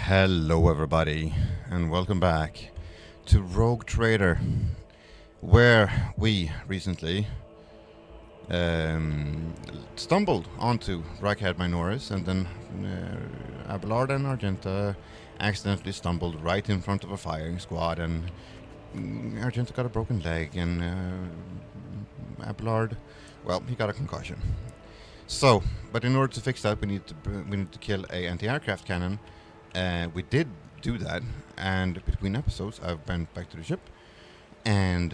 Hello, everybody, and welcome back to Rogue Trader, where we recently stumbled onto Ryckad Minoris, and then Abelard and Argenta accidentally stumbled right in front of a firing squad, and Argenta got a broken leg, and Abelard, well, he got a concussion. So, but in order to fix that, we need to kill a anti-aircraft cannon. We did do that, and between episodes, I went back to the ship, and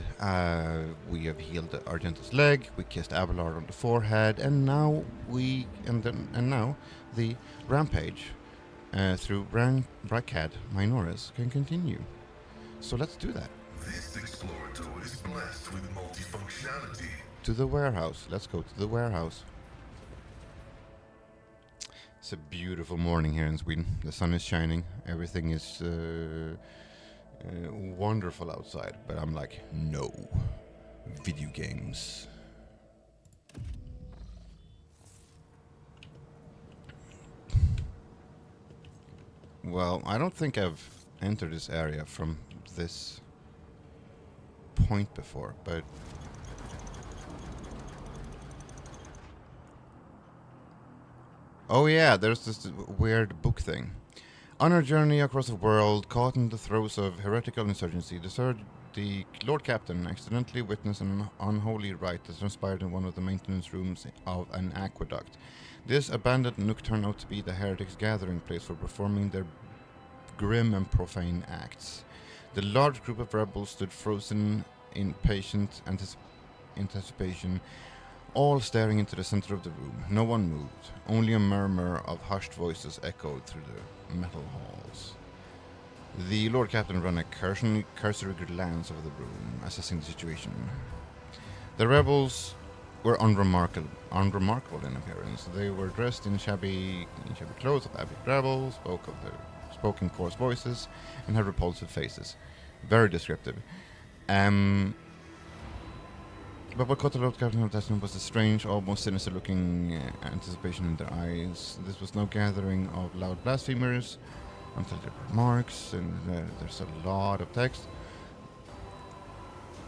we have healed Argenta's leg. We kissed Abelard on the forehead, and now now the rampage through Ryckad Minoris can continue. So let's do that. This explorator is blessed with multifunctionality. To the warehouse. Let's go to the warehouse. It's a beautiful morning here in Sweden. The sun is shining. Everything is wonderful outside. But I'm like, no. Video games. Well, I don't think I've entered this area from this point before, but... Oh yeah, there's this weird book thing. On our journey across the world, caught in the throes of heretical insurgency, the Lord Captain accidentally witnessed an unholy rite that transpired in one of the maintenance rooms of an aqueduct. This abandoned nook turned out to be the heretics' gathering place for performing their grim and profane acts. The large group of rebels stood frozen in patient anticipation, all staring into the center of the room. No one moved. Only a murmur of hushed voices echoed through the metal halls. The Lord Captain ran a cursory glance over the room, assessing the situation. The rebels were unremarkable in appearance. They were dressed in shabby clothes of average rebels, spoke in coarse voices, and had repulsive faces. Very descriptive. But what caught the Lord Captain's attention was the strange, almost sinister-looking anticipation in their eyes. This was no gathering of loud blasphemers, unfiltered remarks, and there's a lot of text.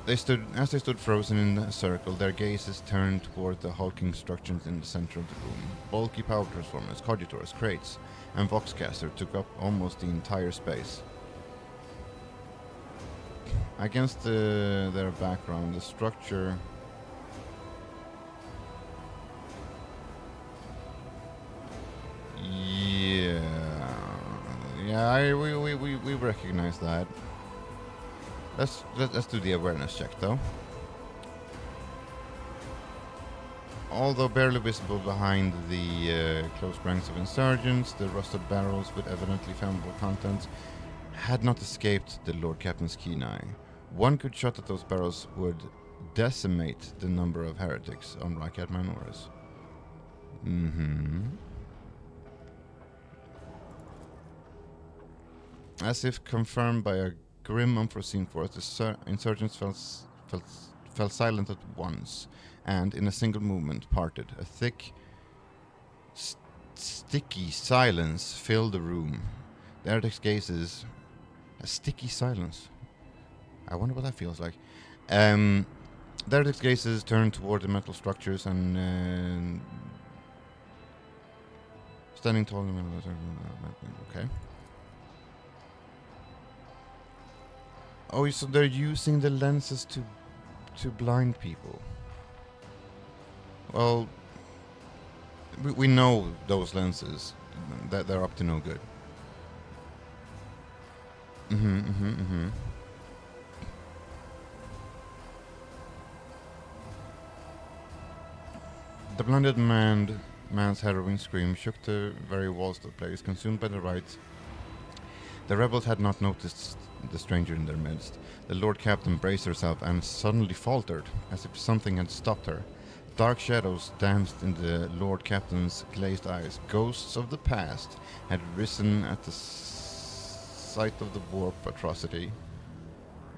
As they stood frozen in a circle, their gazes turned toward the hulking structures in the center of the room. Bulky power transformers, cogitors, crates, and voxcaster took up almost the entire space. Against their background, the structure... Yeah, we recognize that. Let's do the awareness check though. Although barely visible behind the close ranks of insurgents, the rusted barrels with evidently flammable contents had not escaped the Lord Captain's keen eye. One good shot at those barrels would decimate the number of heretics on Ryckad Minoris. As if confirmed by a grim, unforeseen force, the insurgents fell silent at once, and in a single movement parted. A thick, sticky silence filled the room. The heretics' gazes... A sticky silence. I wonder what that feels like. The heretics' gazes turned toward the metal structures and... standing tall in the middle of the... Okay. Oh, so they're using the lenses to blind people. Well, we know those lenses, that they're up to no good. The blinded man's harrowing scream shook the very walls of the place, consumed by the rites. The rebels had not noticed the stranger in their midst. The Lord Captain braced herself and suddenly faltered, as if something had stopped her. Dark shadows danced in the Lord Captain's glazed eyes. Ghosts of the past had risen at the sight of the warp atrocity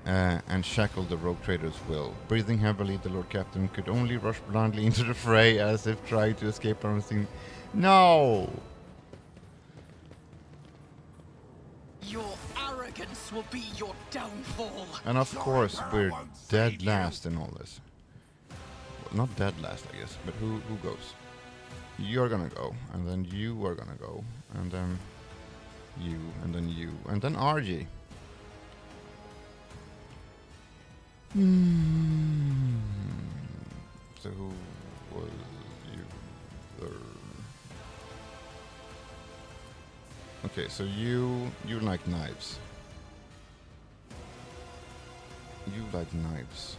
and shackled the rogue trader's will. Breathing heavily, the Lord Captain could only rush blindly into the fray, as if trying to escape unseen. No! arrogance will be your downfall. And of course, we're dead last in all this. Well, not dead last, I guess, but who goes? You're gonna go, and then you are gonna go, and then you, and then you, and then RG. So who was you? Okay, so you like knives. You like knives.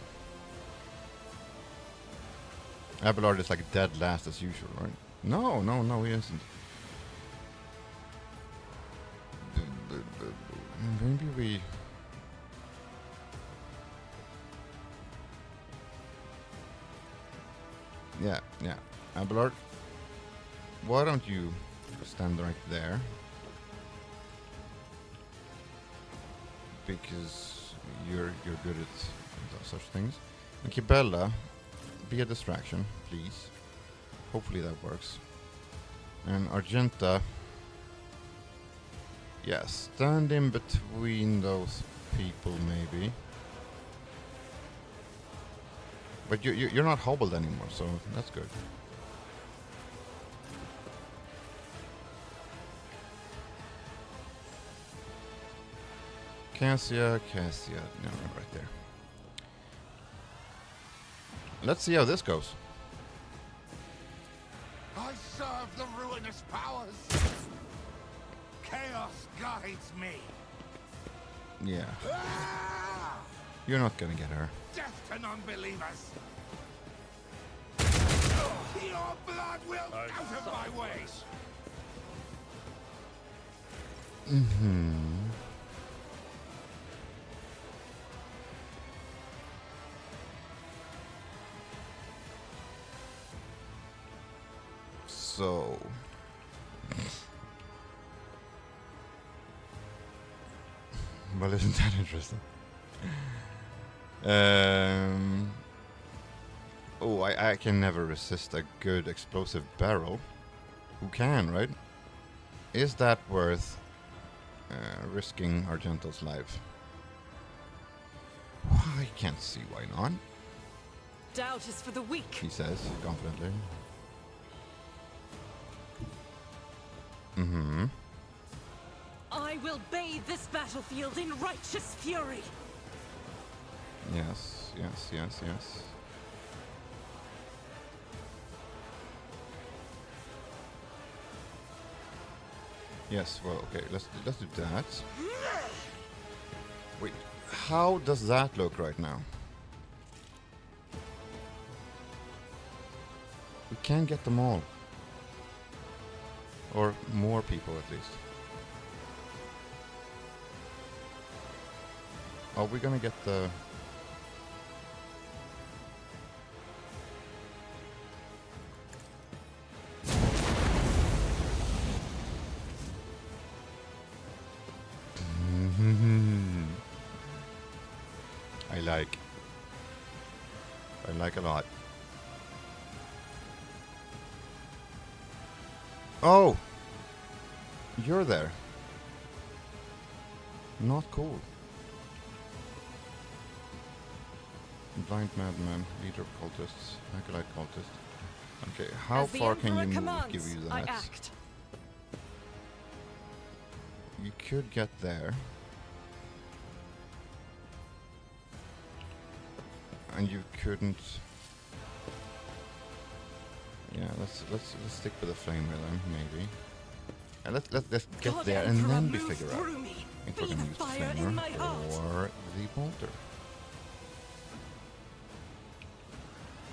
Abelard is like dead last as usual, right? No, he isn't. Maybe we... Yeah. Abelard, why don't you stand right there? Because you're good at such things. And Kibella, be a distraction, please. Hopefully that works. And Argenta, yeah, stand in between those people maybe. But you're not hobbled anymore, so that's good. Cassia, no, right there. Let's see how this goes. I serve the ruinous powers. Chaos guides me. Yeah, Ah! you're not gonna get her. Death to non-believers. Your blood will out of my way. So... well, isn't that interesting? Oh, I can never resist a good explosive barrel. Who can, right? Is that worth risking Argento's life? I can't see why not, Doubt is for the weak. he says confidently. I will bathe this battlefield in righteous fury. Yes. Yes, well, okay, let's do that. Wait, how does that look right now? We can get them all. Or more people at least. Are we gonna get the... I like a lot. Oh! You're there. Not cool. Blind madman, leader of cultists, acolyte cultist. Okay, how As the far can Emperor you move? commands, Give you I that. act. You could get there. And you couldn't. Yeah, let's stick with the flamer then, maybe. And let's get God there and Emperor, then we move figure out through me. if we're Be gonna the use the fire in flamer my heart. or the bolter.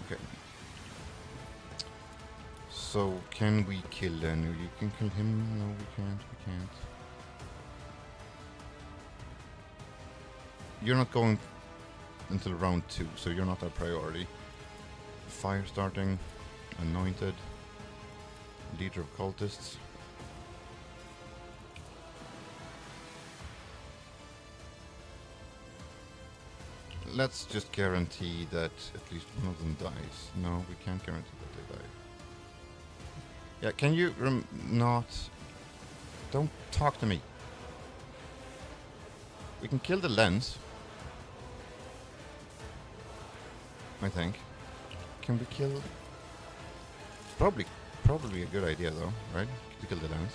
Okay. So can we kill Lenu? You can kill him? No, we can't. We can't. You're not going until round 2, so you're not our priority. Fire starting, anointed, leader of cultists. Let's just guarantee that at least one of them dies. No, we can't guarantee that they die. Yeah, can you not... Don't talk to me. We can kill the lens. I think. Can we kill... Probably a good idea though, right? To kill the lens.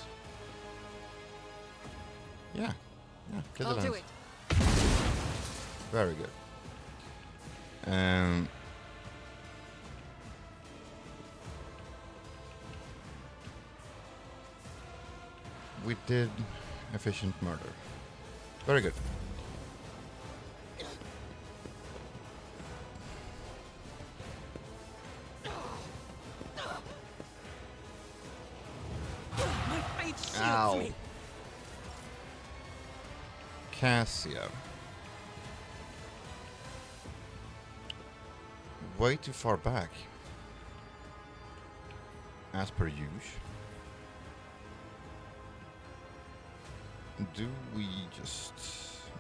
Yeah. Yeah, kill the lens. I'll do it. Very good. We did efficient murder. Very good. My fate shields Ow. me. Cassia. Way too far back. As per usual. Do we just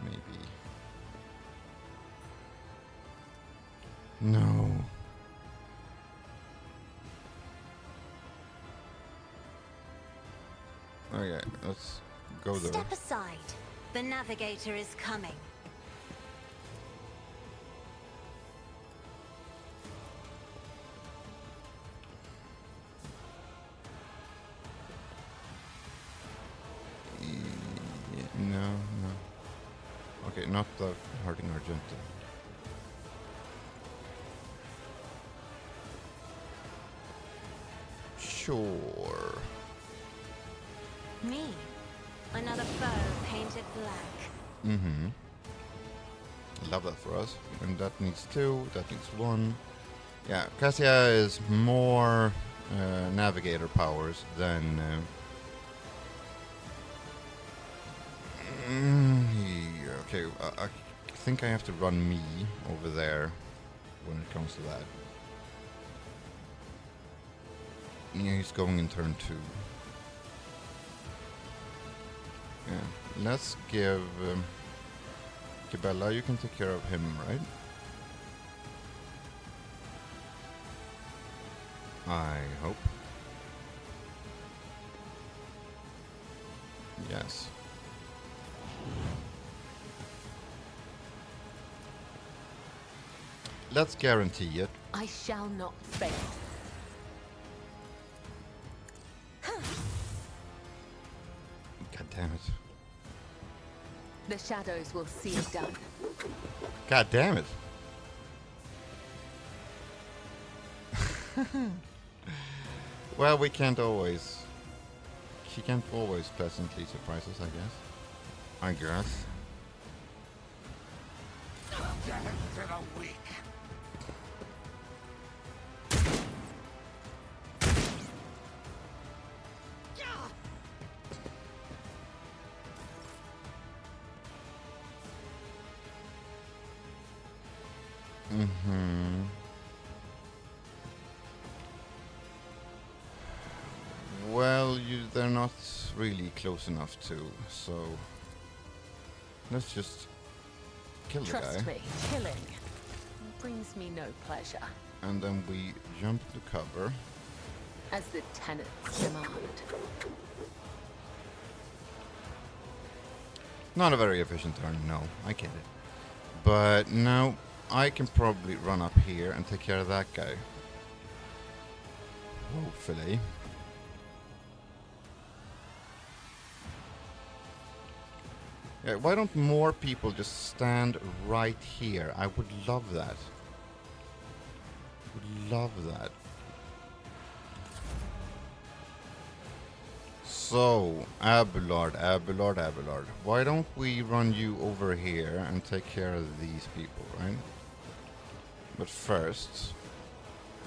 maybe... No. Okay, let's go there. Step aside. The navigator is coming. Yeah, no. Okay, not the hurting Argenta. Sure. Me. Another foe painted black. Mm-hmm. Love that for us. And that needs 2, that needs 1. Yeah, Cassia is more navigator powers than... yeah, okay, I think I have to run me over there when it comes to that. Yeah, he's going in turn 2. Yeah, let's give... Kibella, you can take care of him, right? I hope. Yes. Let's guarantee it. I shall not fail. God damn it. The shadows will see it done. God damn it. Well, we can't always... She can't always pleasantly surprise us, I guess. Death to the weak. Mm-hmm. Well, they're not really close enough to, so... Let's just kill the guy. Trust me, killing brings me no pleasure. And then we jump to cover. As the tenants demand. Not a very efficient turn, no, I get it. But now I can probably run up here and take care of that guy. Hopefully. Yeah, why don't more people just stand right here? I would love that. Would love that. So, Abelard. Why don't we run you over here and take care of these people, right? But first,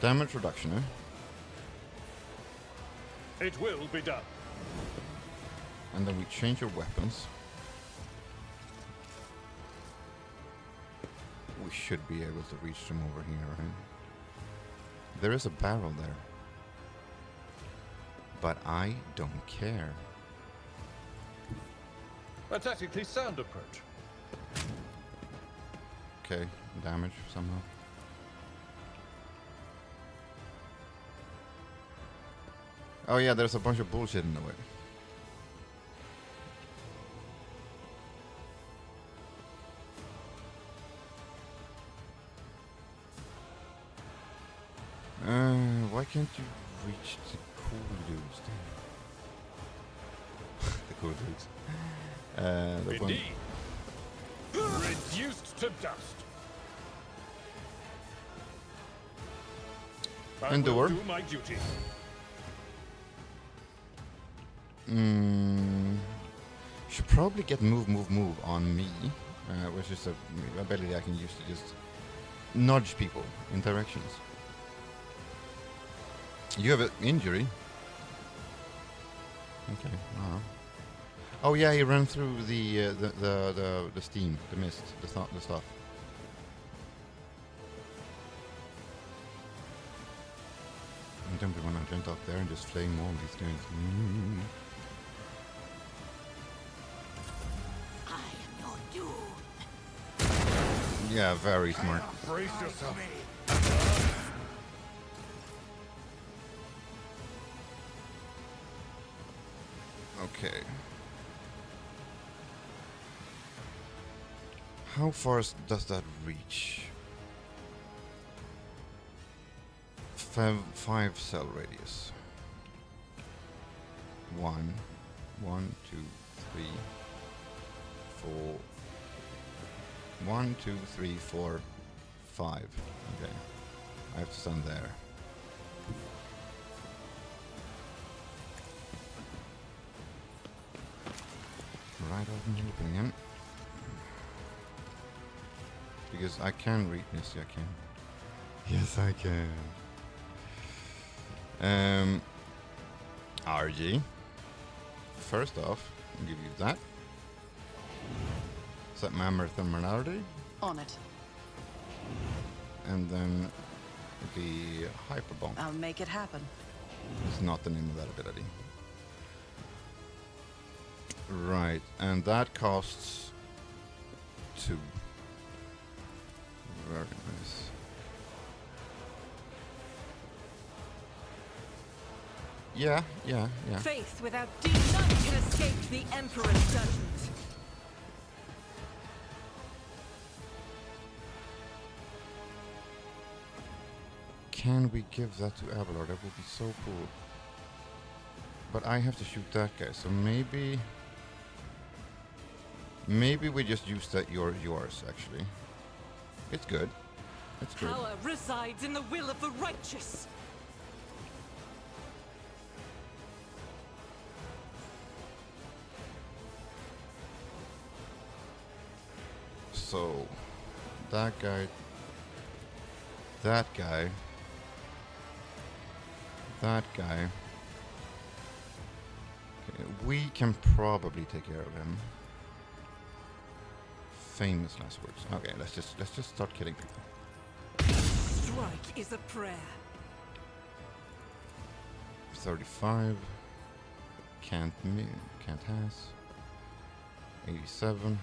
damage reduction, eh? It will be done. And then we change your weapons. We should be able to reach them over here, right? There is a barrel there. But I don't care. A tactically sound approach. Okay, damage somehow. Oh yeah, there's a bunch of bullshit in the way. Why can't you reach the cool dudes then? The cool dudes. The one. Indeed. Reduced to dust. I Endure. will do my duty. Should probably get move on me, which is a ability I can use to just nudge people in directions. You have an injury. Okay. Oh yeah, he ran through the steam, the mist, the stuff. And don't we want to jump up there and just flame all these guys? I am your doom. Yeah, very smart. Brace yourself. Okay. How far does that reach? 5 cell radius. 1, 2, 3, 4. 1, 2, 3, 4, 5. Okay. I have to stand there. Right open the opening again. Because I can read this, I can. Yes, I can. RG. First off, I'll give you that. Set mammoth thermality. On it. And then the hyper bomb. I'll make it happen. It's not the name of that ability. Right, and that costs 2. Very nice. Yeah. Faith without deed, none can escape the Emperor's judgment. Can we give that to Abelard? That would be so cool. But I have to shoot that guy, so maybe we just use that yours actually. It's good. It's good. Power resides in the will of the righteous. So that guy. Okay, we can probably take care of him. Famous last words. Okay, let's just start killing people. Strike is a prayer. 35. Can't has. 87.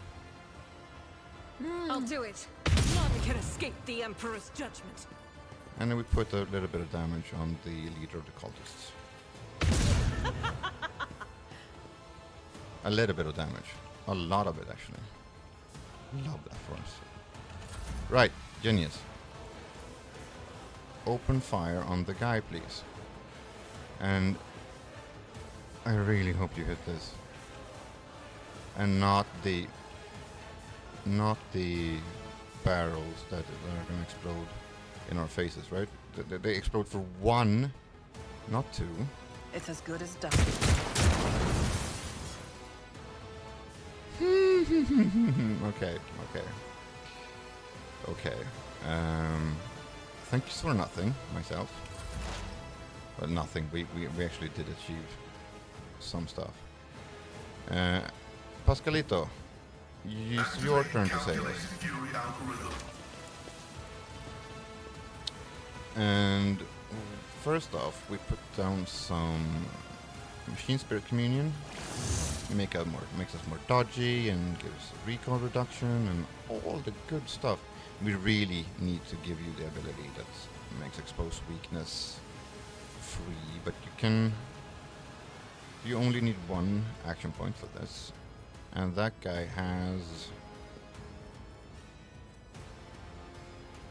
I'll do it. None can escape the Emperor's judgment. And then we put a little bit of damage on the leader of the cultists. A little bit of damage. A lot of it, actually. Love that for us. Right, genius. Open fire on the guy, please. And I really hope you hit this. And not the barrels that are gonna explode in our faces, right? They explode for 1, not 2. It's as good as done. Okay. Thank you for nothing, myself. Well, nothing. We actually did achieve some stuff. Pascalito, it's your turn to save us. And first off, we put down some machine spirit communion. Makes us more dodgy and gives recall reduction and all the good stuff. We really need to give you the ability that makes exposed weakness free, but you only need 1 action point for this. And that guy has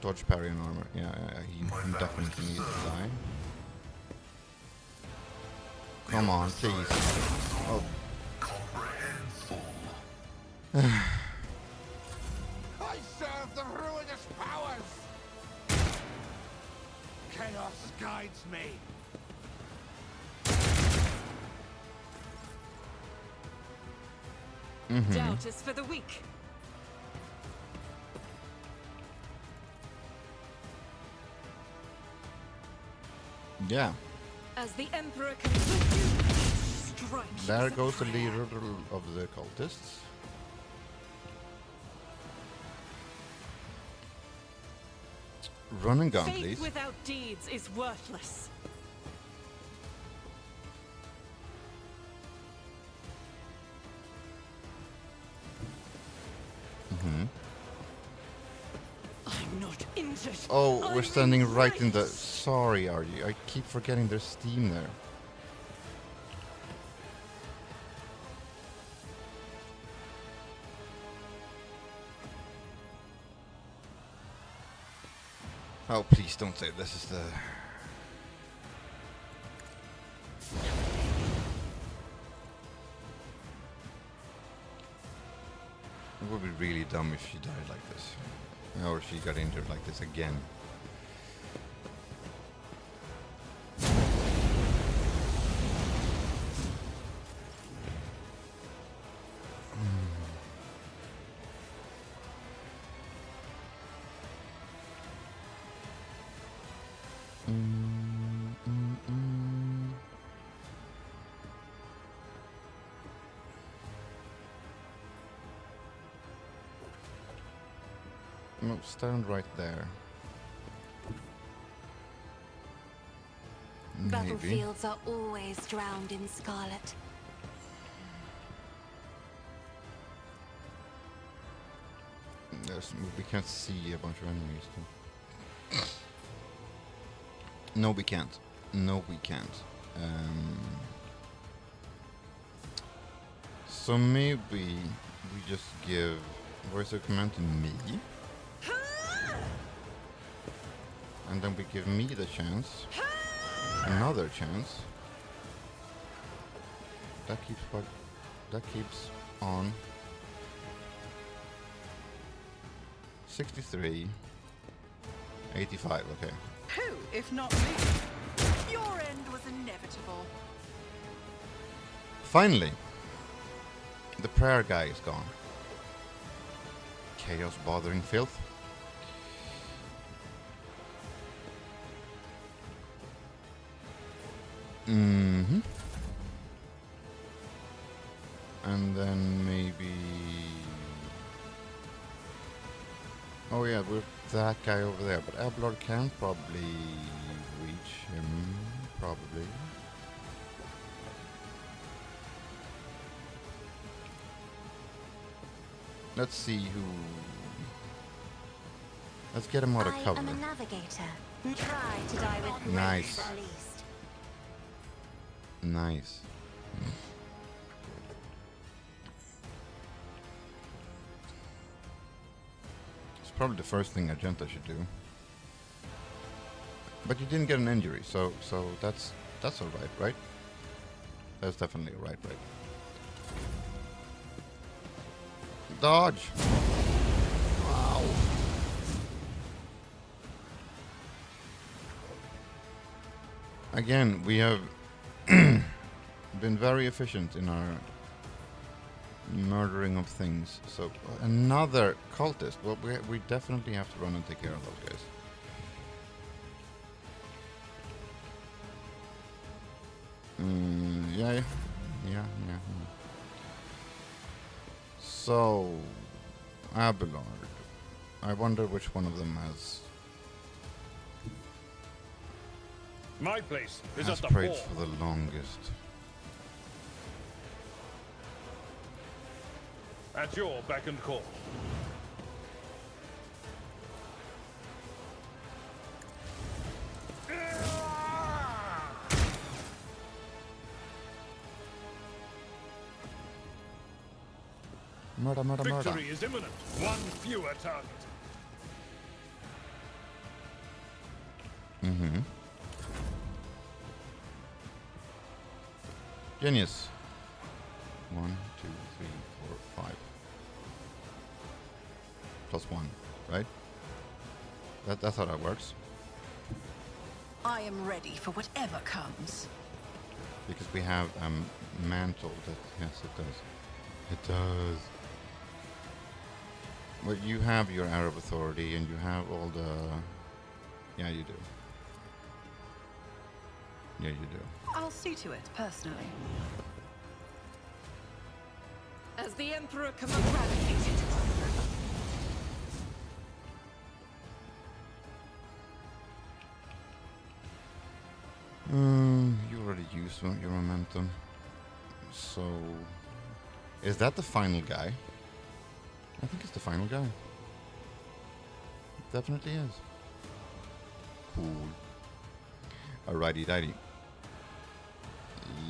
Dodge, parry, and armor. Yeah, he definitely needs to die. Come on, please. Oh. I serve the ruinous powers! Chaos guides me. Doubt is for the weak. Yeah. As the Emperor comes with you, strike. There goes the leader of the cultists. Run and gun, Faith please. without deeds is worthless. I'm not injured. Oh, we're I'm standing right in the... enraged. Sorry, Argy. I keep forgetting there's steam there. Oh, please don't say this is the... It would be really dumb if she died like this. Or she got injured like this again. No, stand right there. Maybe. Battlefields are always drowned in scarlet. We can't see a bunch of enemies. Too. No, we can't. No, we can't. So maybe we just give voice of command to me. And then we give me the chance. Another chance. That keeps on. 63. 85, okay. Who, if not me? Your end was inevitable. Finally! The prayer guy is gone. Chaos bothering filth. Mm-hmm. And then maybe... Oh yeah, with that guy over there. But Abelard can probably reach him. Probably. Let's see who... Let's get him out of cover. I am a navigator. Try to die with Nice. grace, at least. Nice. It's probably the first thing Argenta should do. But you didn't get an injury, so that's alright, right? That's definitely right. Dodge! Wow. Again, we have been very efficient in our murdering of things. So another cultist. Well, we definitely have to run and take care of those guys. Yeah. So, Abelard. I wonder which one of them has My place is at the prayed fore. for the longest. At your beck and call. Murder. Victory is imminent. One fewer target. Mm-hmm. Genius. 1, 2, 3, 4, 5. +1, right? That's how that works. I am ready for whatever comes. Because we have a mantle that... Yes, it does. It does. Well, you have your Arab authority and you have all the... Yeah, you do. Yeah, you do. I'll see to it, personally. As the Emperor eradicated. You already used your momentum. So... Is that the final guy? I think it's the final guy. It definitely is. Cool. Alrighty, righty.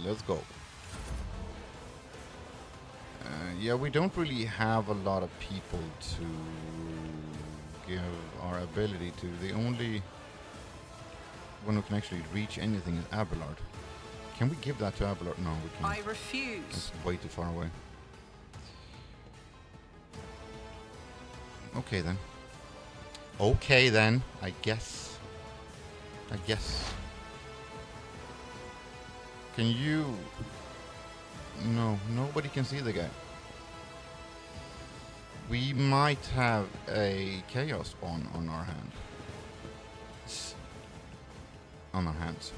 Let's go. Yeah, we don't really have a lot of people to give our ability to. The only one who can actually reach anything is Abelard. Can we give that to Abelard? No, we can't. I refuse. It's way too far away. Okay then. Okay then, I guess. Can you... No, nobody can see the guy. We might have a chaos spawn on our hand. On our hands.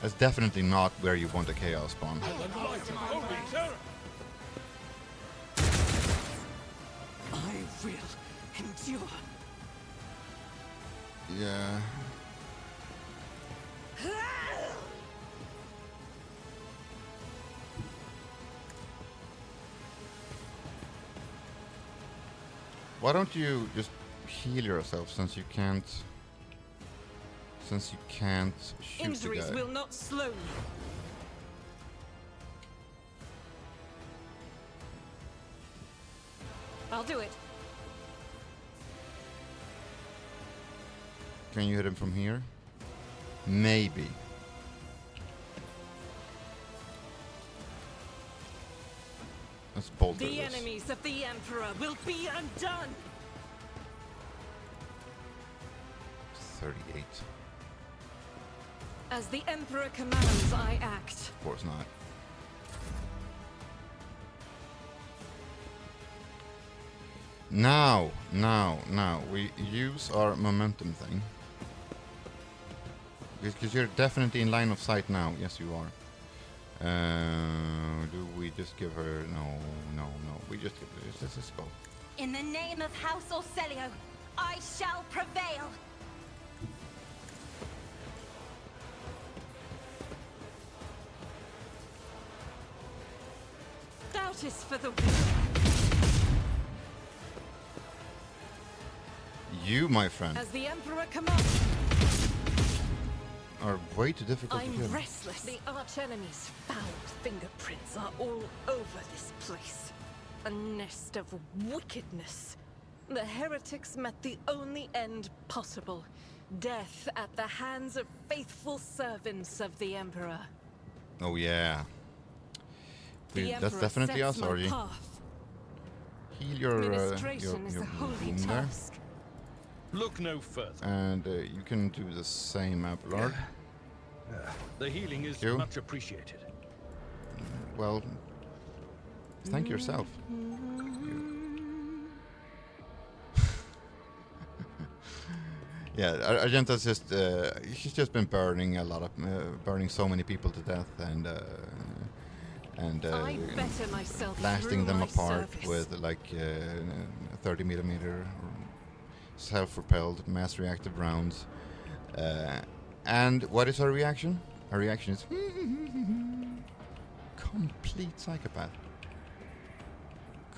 That's definitely not where you want a chaos spawn. I will endure. Yeah. Why don't you just heal yourself since you can't shoot Injuries the guy? will not slow me. I'll do it. Can you hit him from here? Maybe. Let's bolt The this. enemies of the Emperor will be undone. 38. As the Emperor commands, I act. Of course not. Now, we use our momentum thing. Because you're definitely in line of sight now. Yes, you are. Do we just give her... No. We just give her... Let's just go. In the name of House Orselio, I shall prevail. Doubt is for the weak. You, my friend, As the Emperor commands, are way too difficult to I'm kill. restless. The archenemy's foul fingerprints are all over this place. A nest of wickedness. The heretics met the only end possible. Death at the hands of faithful servants of the Emperor. Oh yeah. The That's Emperor definitely sets us, my Argy. path. Heal your Administration is a holy wound there. task. Look no further. And you can do the same, Abelard. The healing is You? much appreciated. Well, thank yourself. Yeah, Argenta's just she's just been burning a lot of burning so many people to death and I better myself blasting through them my apart service. with like 30mm self-propelled mass reactive rounds. And what is her reaction? Her reaction is complete psychopath.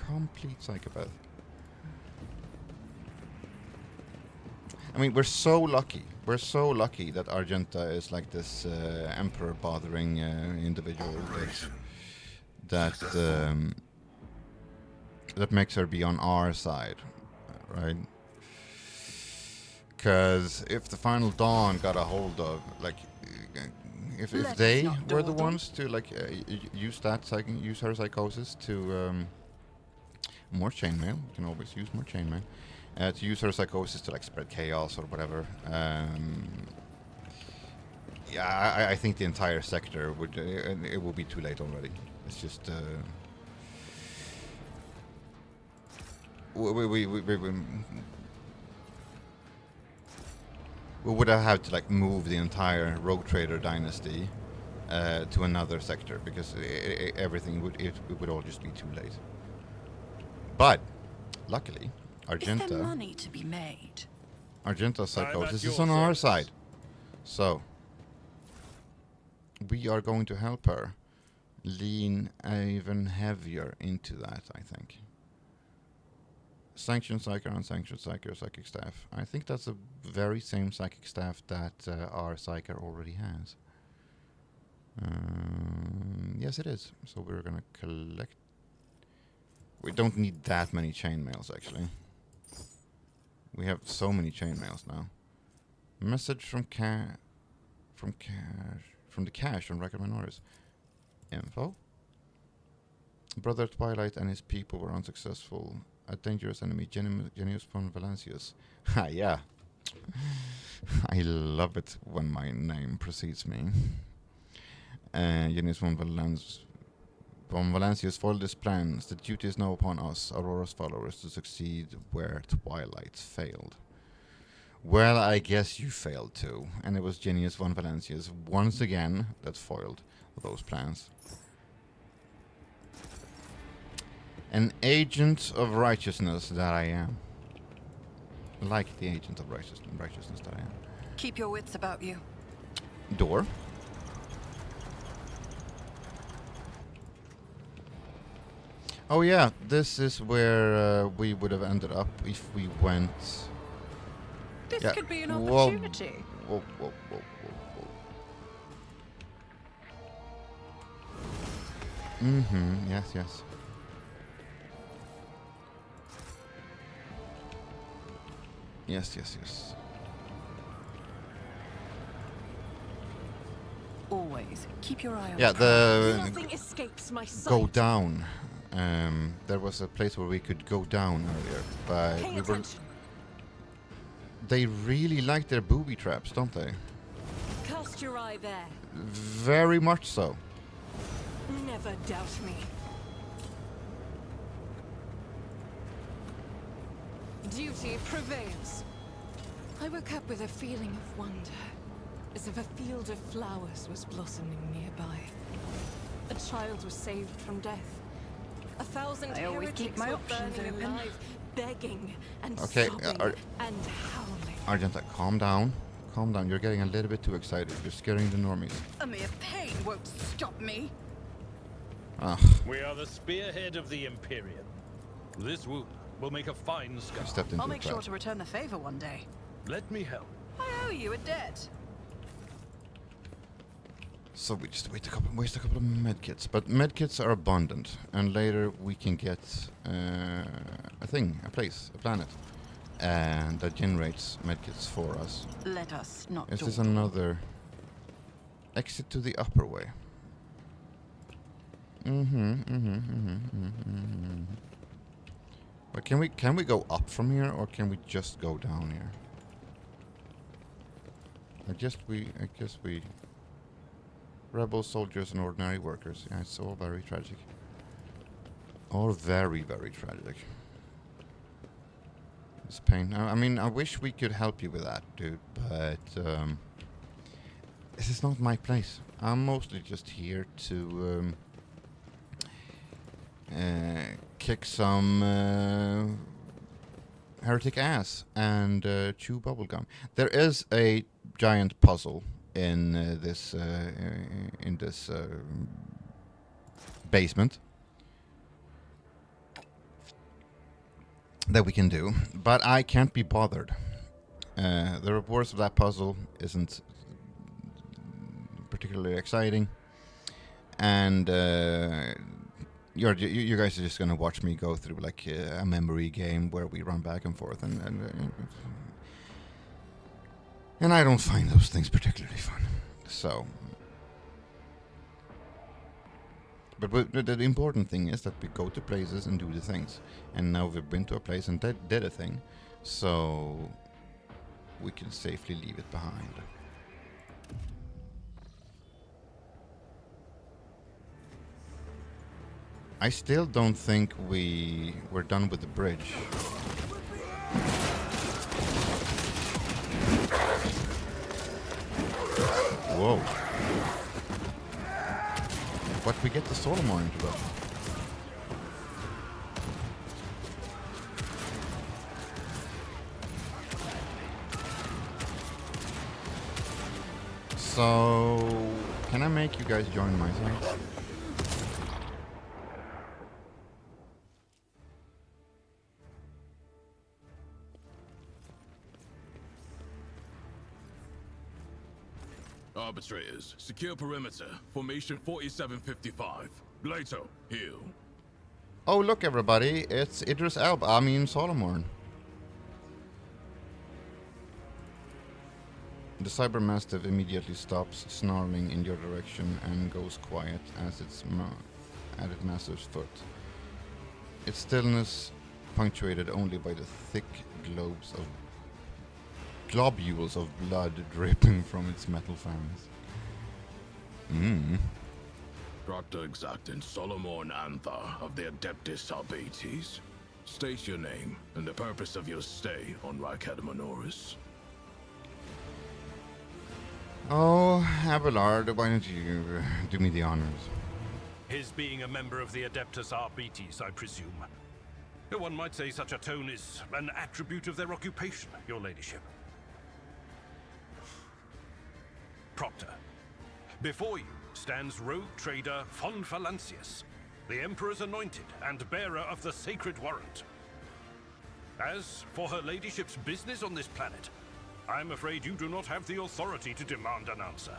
Complete psychopath. I mean, we're so lucky. We're so lucky that Argenta is like this emperor bothering individual that that makes her be on our side, right? Because if the Final Dawn got a hold of, like, if Let us they not were the dawdle. ones to like use her psychosis to more chainmail, we can always use more chainmail. To use her psychosis to like spread chaos or whatever. Yeah, I think the entire sector would it will be too late already. It's just we would have had to like move the entire Rogue Trader dynasty to another sector because everything would all just be too late. But luckily, Is there Argenta money to be made? Argenta's psychosis your is on our service. side, so we are going to help her lean even heavier into that. I think. Sanctioned Psyker, unsanctioned Psyker, Psychic Staff. I think that's the very same Psychic Staff that our Psyker already has. Yes, it is. So we're gonna collect. We don't need that many chainmails, actually. We have so many chainmails now. Message from the cache on Ryckad Minoris. Info. Brother Twilight and his people were unsuccessful. A dangerous enemy, Genius von Valancius. Ha, yeah. I love it when my name precedes me. Genius von Valancius foiled his plans. The duty is now upon us, Aurora's followers, to succeed where Twilight failed. Well, I guess you failed too. And it was Genius von Valancius once again that foiled those plans. An agent of righteousness that I am. Like the agent of righteousness that I am. Keep your wits about you. Door. Oh yeah, this is where we would have ended up if we went... This Yeah, could be an whoa. opportunity. Whoa. Mm-hmm, yes. Yes. Always keep your eye on. Yeah, Nothing escapes my sight. go down. There was a place where we could go down earlier, but Pay we were. attention. They really like their booby traps, don't they? Cast your eye there. Very much so. Never doubt me. Duty prevails. I woke up with a feeling of wonder, as if a field of flowers was blossoming nearby. A child was saved from death. 1,000 I always keep heretics my were options burning open. alive, begging and Okay, sobbing and howling. Argenta, calm down. Calm down. You're getting a little bit too excited. You're scaring the normies. A mere pain won't stop me. Ah, We are the spearhead of the Imperium. This wound will make a fine scar. I stepped into I'll the make trap. sure to return the favor one day. Let me help. I owe you a debt. So we just waste a couple of medkits, but medkits are abundant, and later we can get a planet, and that generates medkits for us. Let us not. Is this dawdle. another exit to the upper way? But can we go up from here, or can we just go down here? I guess we rebel soldiers and ordinary workers. Yeah, it's all very tragic. All very, very tragic. It's pain. I mean, I wish we could help you with that, dude, but this is not my place. I'm mostly just here to kick some heretic ass and chew bubblegum. There is a giant puzzle in this basement that we can do, but I can't be bothered. The rewards of that puzzle isn't particularly exciting, and you guys are just gonna watch me go through like a memory game where we run back and forth, and And I don't find those things particularly fun. So... But the important thing is that we go to places and do the things. And now we've been to a place and did a thing. So... we can safely leave it behind. I still don't think we're done with the bridge. Whoa. But we get the Solomon interruption. So, can I make you guys join my side? Arbitrators, secure perimeter. Formation 4755. Glato, heal. Oh, look, everybody. It's Idris Elba. I mean, Solomon. The Cybermastiff immediately stops snarling in your direction and goes quiet as its master's foot. Its stillness punctuated only by the thick globules of blood dripping from its metal fangs. Proctor Exactant Solomon Anthar of the Adeptus Arbates. State your name and the purpose of your stay on Ryckad Minoris. Oh, Abelard, why don't you do me the honors? His being a member of the Adeptus Arbates, I presume. One might say such a tone is an attribute of their occupation, your ladyship. Proctor, before you stands rogue trader von Valancius, the Emperor's anointed and bearer of the sacred warrant. As for her ladyship's business on this planet, I'm afraid you do not have the authority to demand an answer.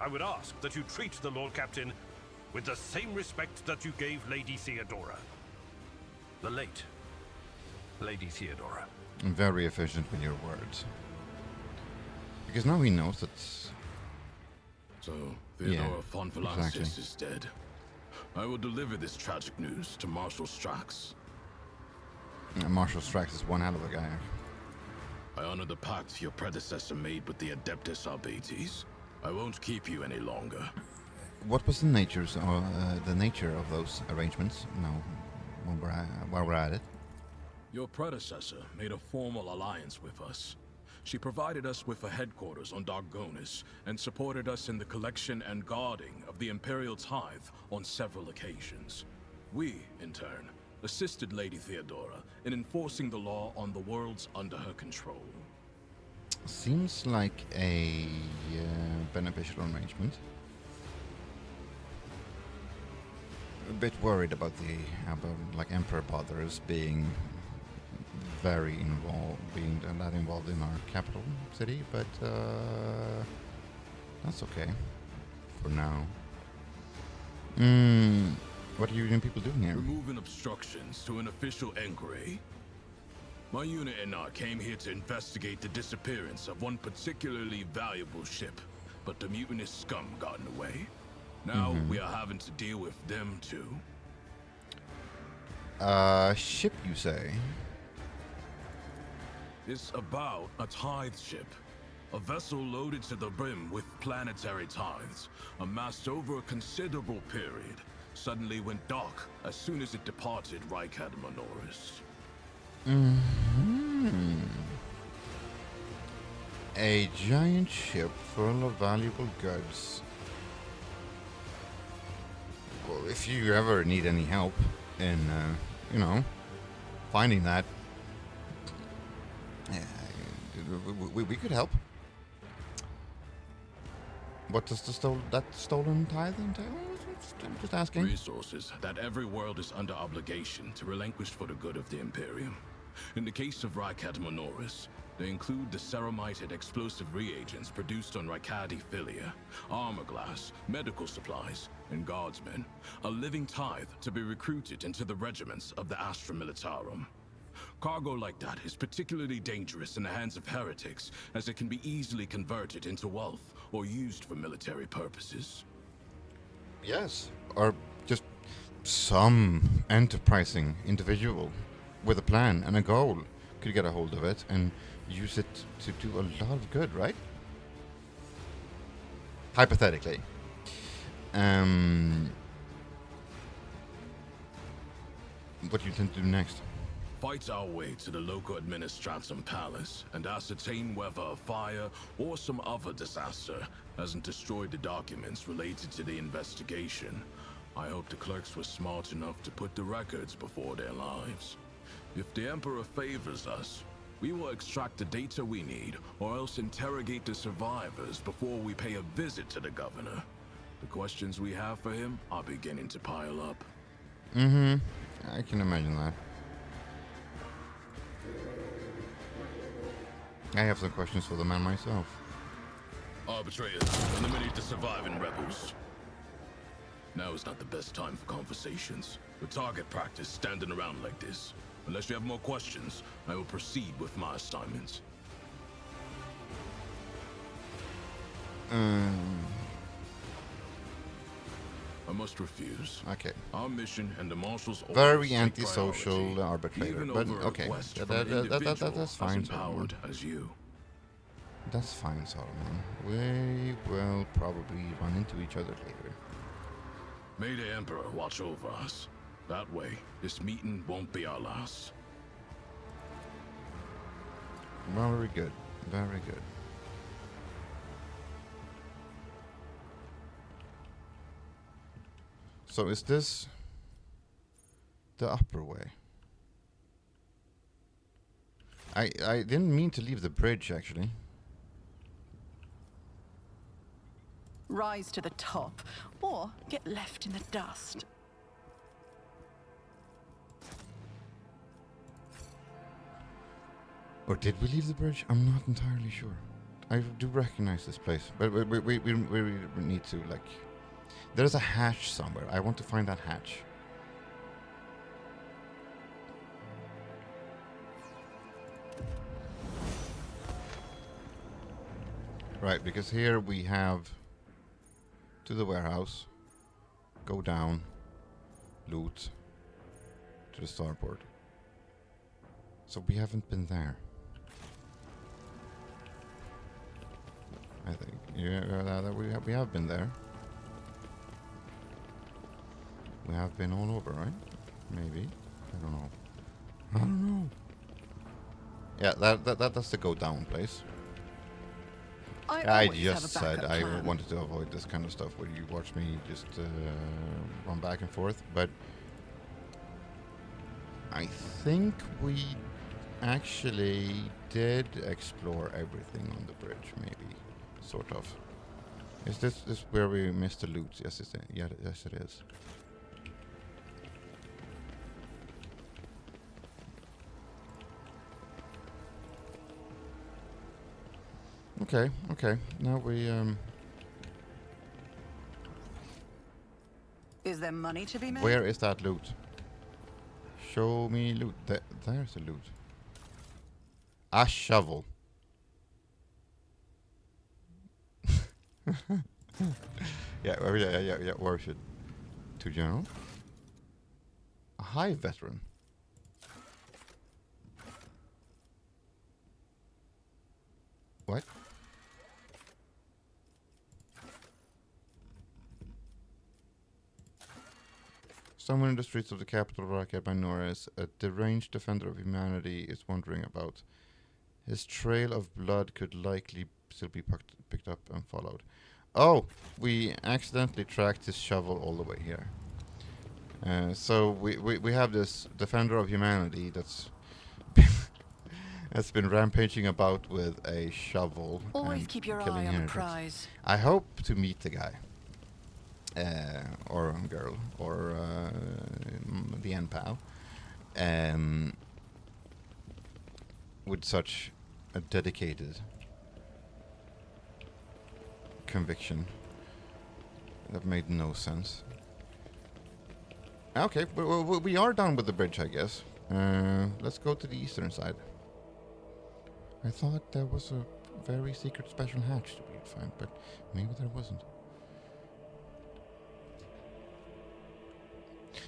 I would ask that you treat the Lord Captain with the same respect that you gave Lady Theodora. The late Lady Theodora. Very efficient with your words. Because now he knows that... So, Theodora von Valancius exactly. is dead. I will deliver this tragic news to Marshal Strax. Marshal Strax is one hell of a guy. I honor the pact your predecessor made with the Adeptus Arbates. I won't keep you any longer. What was the nature of those arrangements? Now, while we're at it. Your predecessor made a formal alliance with us. She provided us with a headquarters on Dargonis and supported us in the collection and guarding of the Imperial tithe on several occasions. We, in turn, assisted Lady Theodora in enforcing the law on the worlds under her control. Seems like a beneficial arrangement. A bit worried about the Emperor Bothers being very involved, being that involved in our capital city, but that's okay for now. What are you people doing here? Removing obstructions to an official inquiry. My unit and I came here to investigate the disappearance of one particularly valuable ship, but the mutinous scum got in the way. Now we are having to deal with them too. Ship, you say? It's about a tithe ship. A vessel loaded to the brim with planetary tithes, amassed over a considerable period, suddenly went dark as soon as it departed Ryckad Minoris. A giant ship full of valuable goods. Well, if you ever need any help in, finding that, we could help. What does that stolen tithe entail? Just asking. Resources that every world is under obligation to relinquish for the good of the Imperium. In the case of Ryckad Minoris, they include the ceramited explosive reagents produced on Rykadi Filia, armor glass, medical supplies, and guardsmen, a living tithe to be recruited into the regiments of the Astra Militarum. Cargo like that is particularly dangerous in the hands of heretics, as it can be easily converted into wealth or used for military purposes. Yes, or just some enterprising individual with a plan and a goal could get a hold of it and use it to do a lot of good, right? Hypothetically. What do you intend to do next? Fight our way to the local administratum palace and ascertain whether a fire or some other disaster hasn't destroyed the documents related to the investigation. I hope the clerks were smart enough to put the records before their lives. If the Emperor favors us, we will extract the data we need, or else interrogate the survivors before we pay a visit to the governor. The questions we have for him are beginning to pile up. Mm-hmm. I can imagine that. I have some questions for the man myself. Arbitrators, eliminate the surviving rebels. Now is not the best time for conversations. The target practice standing around like this. Unless you have more questions, I will proceed with my assignments. I must refuse. Okay. Our mission and the Marshal's orders Very take antisocial priority, arbitrator, even but over a okay. request Yeah, from an individual that's as fine, Solomon. empowered as you. That's fine, Solomon. We will probably run into each other later. May the Emperor watch over us. That way, this meeting won't be our last. Very good. Very good. So is this the upper way? I didn't mean to leave the bridge, actually. Rise to the top, or get left in the dust. Or did we leave the bridge? I'm not entirely sure. I do recognize this place, but we need to, like... There's a hatch somewhere. I want to find that hatch. Right, because here we have to the warehouse, go down, loot, to the starboard. So we haven't been there. I think, yeah, we have been there. We have been all over, right? Maybe. I don't know. I don't know. Yeah, that's the go down place. I just said I wanted to avoid this kind of stuff where you watch me just run back and forth, but I think we actually did explore everything on the bridge, maybe, sort of. Is this where we missed the loot? Yes, yes, it is. Okay, okay. Now we Is there money to be made? Where is that loot? Show me loot. There's a loot. A shovel. yeah, where should? To general? A high veteran. What? Someone in the streets of the capital, Ryckad Minoris, a deranged defender of humanity, is wondering about. His trail of blood could likely still be picked up and followed. Oh, we accidentally tracked his shovel all the way here. So we have this defender of humanity that's been rampaging about with a shovel. Always and keep your killing eye on the heretics. prize. I hope to meet the guy. Or girl, or the end pal, with such a dedicated conviction that made no sense. Okay, we are done with the bridge, I guess. Let's go to the eastern side. I thought there was a very secret special hatch to be found, but maybe there wasn't.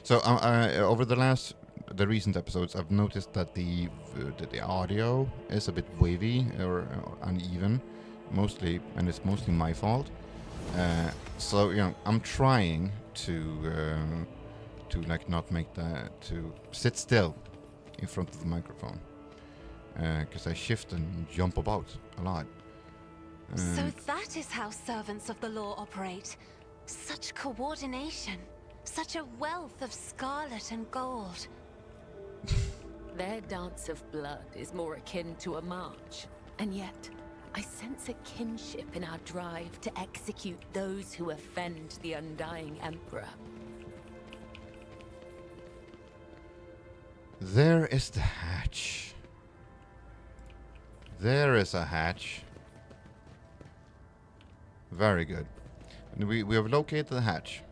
So over the recent episodes, I've noticed that the audio is a bit wavy or uneven, and it's mostly my fault. So I'm trying to like not make that, to sit still in front of the microphone, because I shift and jump about a lot. So that is how servants of the law operate. Such coordination. Such a wealth of scarlet and gold. Their dance of blood is more akin to a march. And yet, I sense a kinship in our drive to execute those who offend the undying Emperor. There is the hatch. There is a hatch. Very good. And we have located the hatch.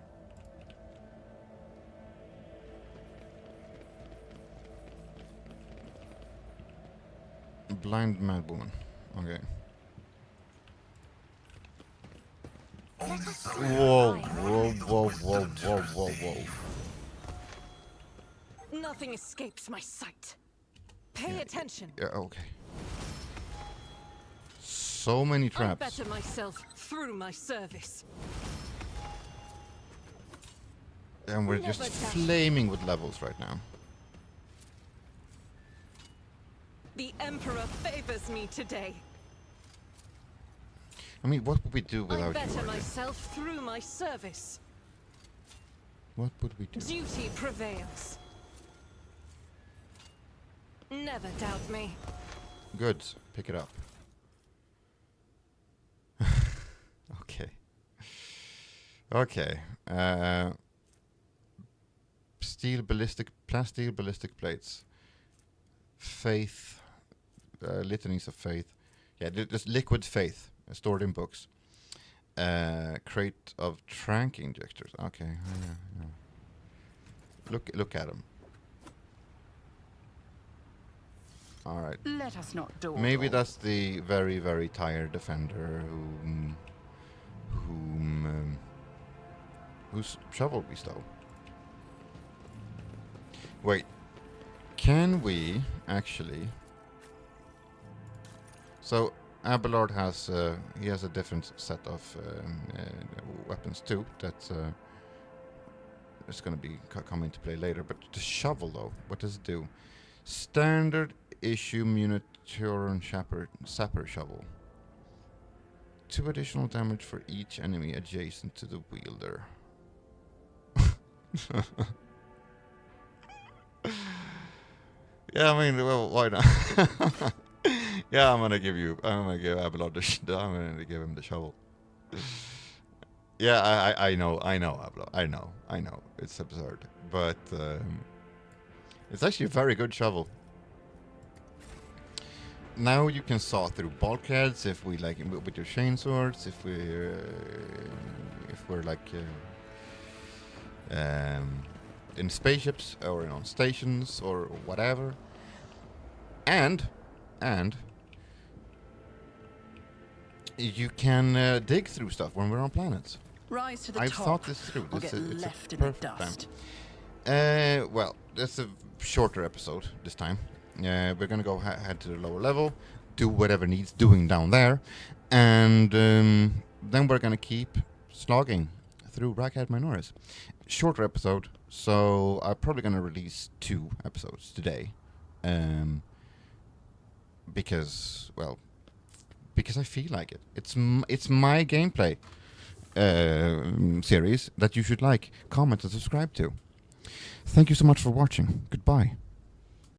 Blind mad woman. Okay. Whoa, whoa, whoa, whoa, whoa, whoa, whoa. Nothing escapes my sight. Pay attention. Yeah, okay. So many I traps. better myself through my service. And we're just flaming with levels right now. The Emperor favors me today. I mean, what would we do I without you? better Rykad? myself through my service. What would we do? Duty prevails. Never doubt me. Good. Pick it up. Okay. Okay. Plasteel ballistic plates. Faith. Litanies of faith. Yeah, there's liquid faith stored in books. Crate of trank injectors. Okay. Yeah. Look at them. All right. Let us not dawdle. Maybe that's the very, very tired defender whose shovel we stole. Wait, can we actually? So Abelard has he has a different set of weapons too. That is going to be come into play later. But the shovel, though, what does it do? Standard issue Munituron sapper shovel. 2 additional damage for each enemy adjacent to the wielder. Yeah, I mean, well, why not? Yeah, I'm gonna give Abelard I'm gonna give him the shovel. Yeah, I know, Abelard. I know. It's absurd, but it's actually a very good shovel. Now you can saw through bulkheads if we like with your chainswords. If we're like in spaceships or on stations or whatever. And you can dig through stuff when we're on planets. Rise to the I've top. thought this through. Or It's get a left in the perfect dust. time. Well, that's a shorter episode this time. We're gonna go head to the lower level, do whatever needs doing down there, and then we're gonna keep slogging through Ryckad Minoris. Shorter episode, so I'm probably gonna release 2 episodes today, because I feel like it. It's my gameplay series that you should like, comment, and subscribe to. Thank you so much for watching. Goodbye.